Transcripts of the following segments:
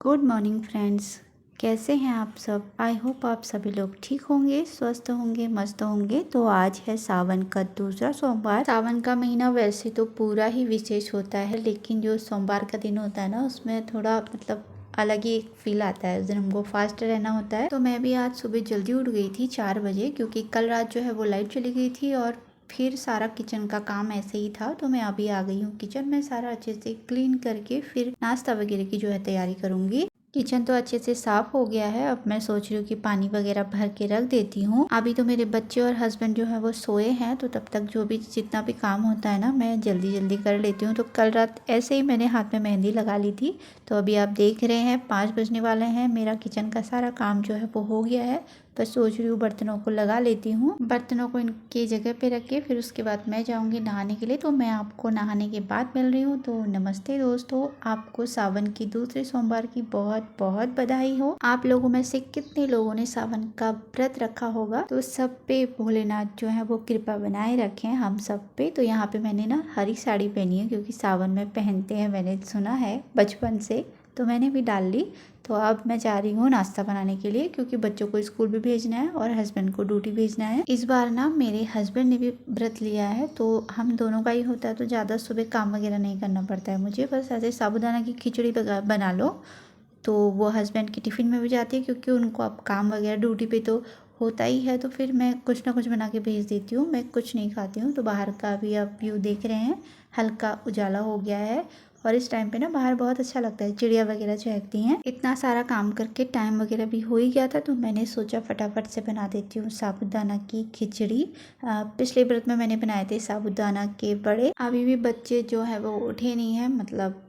Good morning friends. कैसे हैं आप सब? आई होप आप सभी लोग ठीक होंगे, स्वस्थ होंगे, मस्त होंगे। तो आज है सावन का दूसरा सोमवार। सावन का महीना वैसे तो पूरा ही विशेष होता है, लेकिन जो सोमवार का दिन होता है ना, उसमें थोड़ा अलग ही एक फील आता है। उस दिन हमको फास्ट रहना होता है। तो मैं भी आज सुबह जल्दी उठ गई थी 4 बजे, क्योंकि कल रात जो है वो लाइट चली गई थी और फिर सारा किचन का काम ऐसे ही था। तो मैं अभी आ गई हूँ किचन में, सारा अच्छे से क्लीन करके फिर नाश्ता वगैरह की जो है तैयारी करूंगी। किचन तो अच्छे से साफ हो गया है। अब मैं सोच रही हूँ कि पानी वगैरह भर के रख देती हूँ। अभी तो मेरे बच्चे और हस्बैंड जो है वो सोए हैं, तो तब तक जो भी जितना भी काम होता है ना, मैं जल्दी जल्दी कर लेती हूँ। तो कल रात ऐसे ही मैंने हाथ में मेहंदी लगा ली थी। तो अभी आप देख रहे हैं 5 बजने वाले हैं। मेरा किचन का सारा काम जो है वो हो गया है। बस सोच रही हूँ बर्तनों को लगा लेती हूँ। बर्तनों को इनकी जगह पे रख के फिर उसके बाद मैं जाऊँगी नहाने के लिए। तो मैं आपको नहाने के बाद मिल रही हूँ। तो नमस्ते दोस्तों, आपको सावन की दूसरे सोमवार की बहुत बहुत बधाई हो। आप लोगों में से कितने लोगों ने सावन का व्रत रखा होगा? तो सब पे भोलेनाथ जो है वो कृपा बनाए रखें हम सब पे। तो यहाँ पे मैंने ना हरी साड़ी पहनी है, क्योंकि सावन में पहनते हैं, मैंने सुना है बचपन से, तो मैंने भी डाल ली। तो अब मैं जा रही हूँ नाश्ता बनाने के लिए, क्योंकि बच्चों को स्कूल भी भेजना है और हस्बैंड को ड्यूटी भेजना है। इस बार ना मेरे हस्बैंड ने भी व्रत लिया है, तो हम दोनों का ही होता है। तो ज़्यादा सुबह काम वगैरह नहीं करना पड़ता है मुझे। बस ऐसे साबूदाना की खिचड़ी बना लो, तो वो हस्बैंड की टिफ़िन में भी जाती है, क्योंकि उनको अब काम वगैरह ड्यूटी पे तो होता ही है। तो फिर मैं कुछ ना कुछ बना के भेज देती हूँ। मैं कुछ नहीं खाती हूँ। तो बाहर का भी आप व्यू देख रहे हैं, हल्का उजाला हो गया है और इस टाइम पे ना बाहर बहुत अच्छा लगता है, चिड़िया वगैरह चहकती हैं। इतना सारा काम करके टाइम वगैरह भी हो ही गया था, तो मैंने सोचा फटाफट से बना देती हूँ साबूदाना की खिचड़ी। पिछले व्रत में मैंने बनाए थे साबूदाना के बड़े। अभी भी बच्चे जो है वो उठे नहीं हैं, मतलब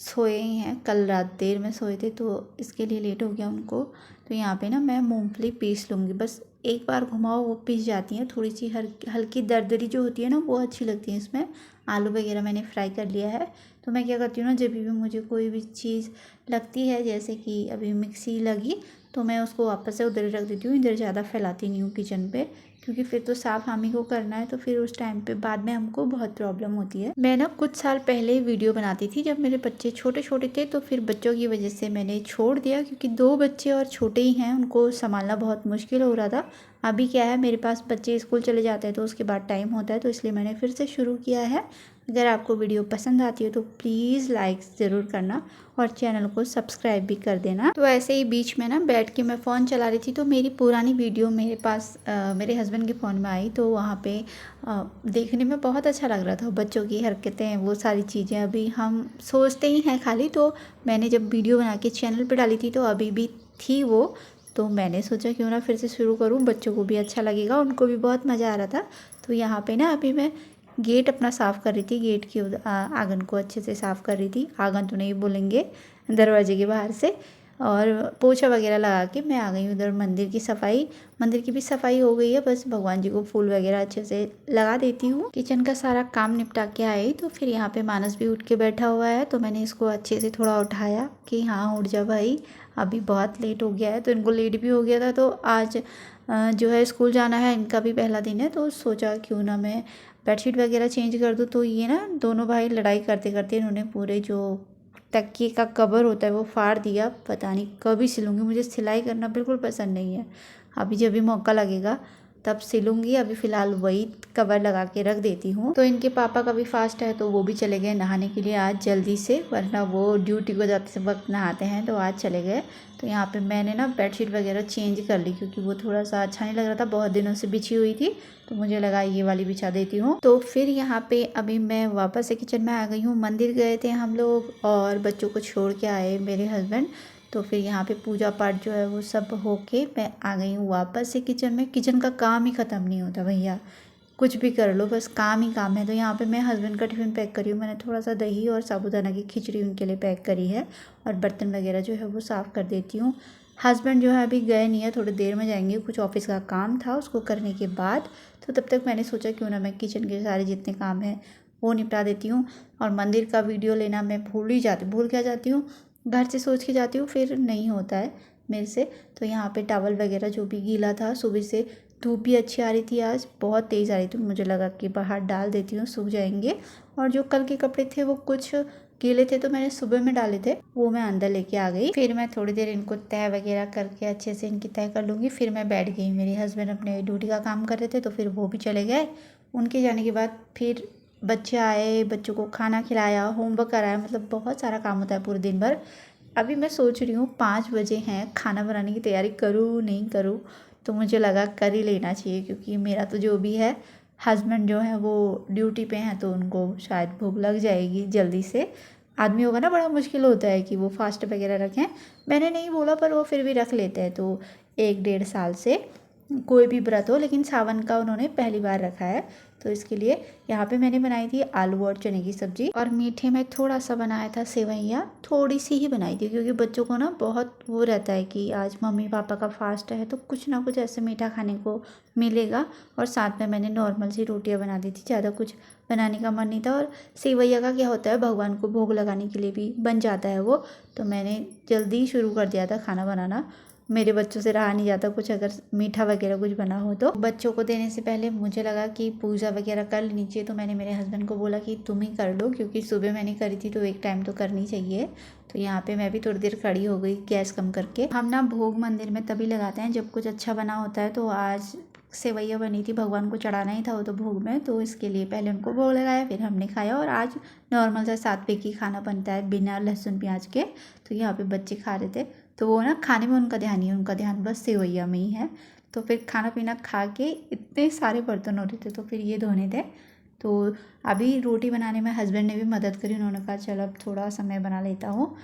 सोए ही हैं। कल रात देर में सोए थे, तो इसके लिए लेट हो गया उनको। तो यहाँ पे ना मैं मूंगफली पीस लूँगी। बस एक बार घुमाओ वो पीस जाती हैं। थोड़ी सी हल्की दरदरी जो होती है ना, वो अच्छी लगती है इसमें। आलू वगैरह मैंने फ्राई कर लिया है। तो मैं क्या करती हूँ ना, जब भी मुझे कोई भी चीज़ लगती है, जैसे कि अभी मिक्सी लगी, तो मैं उसको वापस से उधर ही रख देती हूँ। इधर ज़्यादा फैलाती नहीं हूँ किचन पे, क्योंकि फिर तो साफ़ हम ही को करना है। तो फिर उस टाइम पे बाद में हमको बहुत प्रॉब्लम होती है। मैं ना कुछ साल पहले वीडियो बनाती थी, जब मेरे बच्चे छोटे छोटे थे। तो फिर बच्चों की वजह से मैंने छोड़ दिया, क्योंकि 2 बच्चे और छोटे ही हैं, उनको संभालना बहुत मुश्किल हो रहा था। अभी क्या है, मेरे पास बच्चे स्कूल चले जाते हैं, तो उसके बाद टाइम होता है। तो इसलिए मैंने फिर से शुरू किया है। अगर आपको वीडियो पसंद आती है तो प्लीज़ लाइक ज़रूर करना और चैनल को सब्सक्राइब भी कर देना। तो ऐसे ही बीच में ना बैठ के मैं फ़ोन चला रही थी, तो मेरी पुरानी वीडियो मेरे पास मेरे हस्बैंड के फ़ोन में आई। तो वहाँ पे देखने में बहुत अच्छा लग रहा था, बच्चों की हरकतें, वो सारी चीज़ें। अभी हम सोचते ही हैं खाली। तो मैंने जब वीडियो बना के चैनल पर डाली थी, तो अभी भी थी वो। तो मैंने सोचा क्यों ना फिर से शुरू करूं, बच्चों को भी अच्छा लगेगा, उनको भी बहुत मज़ा आ रहा था। तो यहाँ पे ना अभी मैं गेट अपना साफ़ कर रही थी, गेट की आंगन को अच्छे से साफ़ कर रही थी। आंगन तो नहीं बोलेंगे, दरवाजे के बाहर से। और पोछा वगैरह लगा के मैं आ गई हूँ उधर। मंदिर की भी सफाई हो गई है। बस भगवान जी को फूल वगैरह अच्छे से लगा देती हूँ। किचन का सारा काम निपटा के आई, तो फिर यहाँ पे मानस भी उठ के बैठा हुआ है। तो मैंने इसको अच्छे से थोड़ा उठाया कि हाँ उठ जा भाई, अभी बहुत लेट हो गया है। तो इनको लेट भी हो गया था। तो आज जो है स्कूल जाना है, इनका भी पहला दिन है। तो सोचा क्यों ना मैं बेडशीट वगैरह चेंज कर दूँ। तो ये ना दोनों भाई लड़ाई करते करते इन्होंने पूरे जो तकिए का कवर होता है वो फाड़ दिया। पता नहीं कभी सिलूँगी, मुझे सिलाई करना बिल्कुल पसंद नहीं है। अभी जब भी मौका लगेगा तब सिलूँगी। अभी फ़िलहाल वही कवर लगा के रख देती हूँ। तो इनके पापा का भी फास्ट है, तो वो भी चले गए नहाने के लिए आज जल्दी से, वरना वो ड्यूटी को जाते वक्त नहाते हैं। तो आज चले गए। तो यहाँ पे मैंने ना बेडशीट वगैरह चेंज कर ली, क्योंकि वो थोड़ा सा अच्छा नहीं लग रहा था, बहुत दिनों से बिछी हुई थी। तो मुझे लगा ये वाली बिछा देती हूँ। तो फिर यहाँ पे अभी मैं वापस से किचन में आ गई हूँ। मंदिर गए थे हम लोग और बच्चों को छोड़ के आए मेरे हस्बैंड। तो फिर यहाँ पे पूजा पाठ जो है वो सब होके मैं आ गई हूँ वापस से किचन में। किचन का काम ही ख़त्म नहीं होता भैया, कुछ भी कर लो बस काम ही काम है। तो यहाँ पे मैं हस्बैंड का टिफ़िन पैक करी हूँ। मैंने थोड़ा सा दही और साबूदाना की खिचड़ी उनके लिए पैक करी है, और बर्तन वगैरह जो है वो साफ़ कर देती हूँ। हस्बैंड जो है अभी गए नहीं है, थोड़ी देर में जाएंगे, कुछ ऑफिस का काम था उसको करने के बाद। तो तब तक मैंने सोचा क्यों ना मैं किचन के सारे जितने काम हैं वो निपटा देती हूँ। और मंदिर का वीडियो लेना मैं भूल क्या जाती हूँ, घर से सोच के जाती हूँ, फिर नहीं होता है मेरे से। तो यहाँ पे टॉवल वगैरह जो भी गीला था, सुबह से धूप भी अच्छी आ रही थी, आज बहुत तेज़ आ रही थी, मुझे लगा कि बाहर डाल देती हूँ सूख जाएंगे। और जो कल के कपड़े थे वो कुछ गीले थे तो मैंने सुबह में डाले थे, वो मैं अंदर लेके आ गई। फिर मैं थोड़ी देर इनको तय वगैरह करके अच्छे से इनकी तय कर लूँगी। फिर मैं बैठ गई। मेरे हस्बैंड अपने ड्यूटी का काम कर रहे थे तो फिर वो भी चले गए। उनके जाने के बाद फिर बच्चे आए, बच्चों को खाना खिलाया, होमवर्क कराया, मतलब बहुत सारा काम होता है पूरे दिन भर। अभी मैं सोच रही हूँ 5 बजे हैं, खाना बनाने की तैयारी करूँ नहीं करूँ, तो मुझे लगा कर ही लेना चाहिए, क्योंकि मेरा तो जो भी है, हस्बैंड जो है वो ड्यूटी पे हैं तो उनको शायद भूख लग जाएगी जल्दी से। आदमी होगा ना, बड़ा मुश्किल होता है कि वो फास्ट वगैरह रखें। मैंने नहीं बोला पर वो फिर भी रख लेते हैं। तो 1-1.5 साल से कोई भी व्रत हो, लेकिन सावन का उन्होंने पहली बार रखा है। तो इसके लिए यहाँ पे मैंने बनाई थी आलू और चने की सब्ज़ी, और मीठे में थोड़ा सा बनाया था सेवइयाँ, थोड़ी सी ही बनाई थी, क्योंकि बच्चों को ना बहुत वो रहता है कि आज मम्मी पापा का फास्ट है तो कुछ ना कुछ ऐसे मीठा खाने को मिलेगा। और साथ में मैंने नॉर्मल सी रोटियाँ बना दी थी, ज़्यादा कुछ बनाने का मन नहीं था। और सेवइयाँ का क्या होता है, भगवान को भोग लगाने के लिए भी बन जाता है वो, तो मैंने जल्दी शुरू कर दिया था खाना बनाना। मेरे बच्चों से रहा नहीं जाता कुछ, अगर मीठा वगैरह कुछ बना हो तो। बच्चों को देने से पहले मुझे लगा कि पूजा वगैरह कर लेनी चाहिए, तो मैंने मेरे हस्बैंड को बोला कि तुम ही कर लो, क्योंकि सुबह मैंने करी थी तो एक टाइम तो करनी चाहिए। तो यहाँ पे मैं भी थोड़ी देर खड़ी हो गई गैस कम करके। हम ना भोग मंदिर में तभी लगाते हैं जब कुछ अच्छा बना होता है। तो आज सेवइयाँ बनी थी, भगवान को चढ़ाना ही था वो तो भोग में, तो इसके लिए पहले उनको भोग लगाया, फिर हमने खाया। और आज नॉर्मल सा सात्विक खाना बनता है बिना लहसुन प्याज के। तो यहाँ पे बच्चे खा रहे थे, तो वो ना खाने में उनका ध्यान नहीं है, उनका ध्यान बस सेवइयाँ में ही है। तो फिर खाना पीना खा के इतने सारे बर्तन हो रहे थे तो फिर ये धोने थे। तो अभी रोटी बनाने में हस्बैंड ने भी मदद करी, उन्होंने कहा चल अब थोड़ा सा मैं बना लेता हूँ।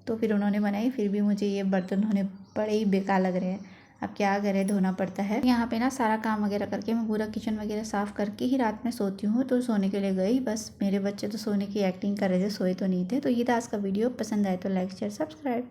तो फिर उन्होंने बनाई, फिर भी मुझे ये बर्तन धोने बड़े ही बेकार लग रहे हैं। अब क्या करें, धोना पड़ता है। यहाँ पे ना सारा काम वगैरह करके मैं पूरा किचन वगैरह साफ़ करके ही रात में सोती हूँ। तो सोने के लिए गई, बस मेरे बच्चे तो सोने की एक्टिंग कर रहे थे, सोए तो नहीं थे। तो ये था आज का वीडियो, पसंद आए तो लाइक शेयर सब्सक्राइब।